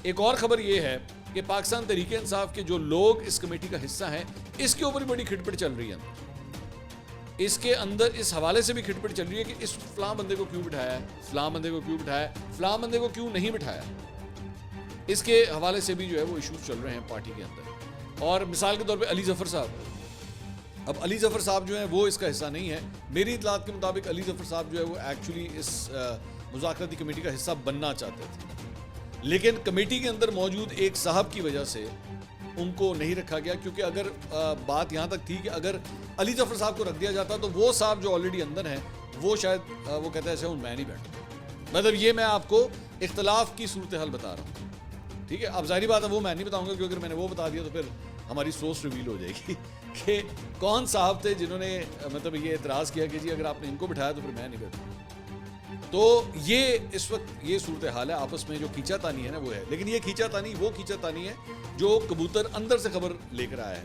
ایک اور خبر یہ ہے کہ پاکستان تحریک انصاف کے جو لوگ اس کمیٹی کا حصہ ہیں اس کے اوپر بڑی کھٹپٹ چل رہی ہے اس کے اندر اس حوالے سے بھی کھٹپٹ چل رہی ہے کہ اس فلاں بندے کو کیوں بٹھایا ہے, فلاں بندے کو کیوں بٹھایا ہے, فلاں بندے کو کیوں نہیں بٹھایا. اس کے حوالے سے بھی جو ہے وہ ایشوز چل رہے ہیں پارٹی کے اندر. اور مثال کے طور پہ علی ظفر صاحب, اب علی ظفر صاحب جو ہیں وہ اس کا حصہ نہیں ہے. میری اطلاعات کے مطابق علی ظفر صاحب جو ہے وہ ایکچولی اس مذاکراتی کمیٹی کا حصہ بننا چاہتے تھے, لیکن کمیٹی کے اندر موجود ایک صاحب کی وجہ سے ان کو نہیں رکھا گیا, کیونکہ اگر بات یہاں تک تھی کہ اگر علی ظفر صاحب کو رکھ دیا جاتا تو وہ صاحب جو آلریڈی اندر ہیں وہ شاید وہ کہتا ہے ایسے میں نہیں بیٹھوں. مطلب یہ میں آپ کو اختلاف کی صورتحال بتا رہا ہوں, ٹھیک ہے. اب ظاہری بات ہے وہ میں نہیں بتاؤں گا, کیونکہ اگر میں نے وہ بتا دیا تو پھر ہماری سورس ریویل ہو جائے گی کہ کون صاحب تھے جنہوں نے مطلب یہ اعتراض کیا کہ جی اگر آپ نے ان کو بٹھایا تو پھر میں نہیں بیٹھوں. تو یہ اس وقت یہ صورتحال ہے آپس میں جو کھینچا تانی ہے نا وہ ہے. لیکن یہ کھینچا تانی وہ کھینچا تانی ہے جو کبوتر اندر سے خبر لے کر آیا ہے.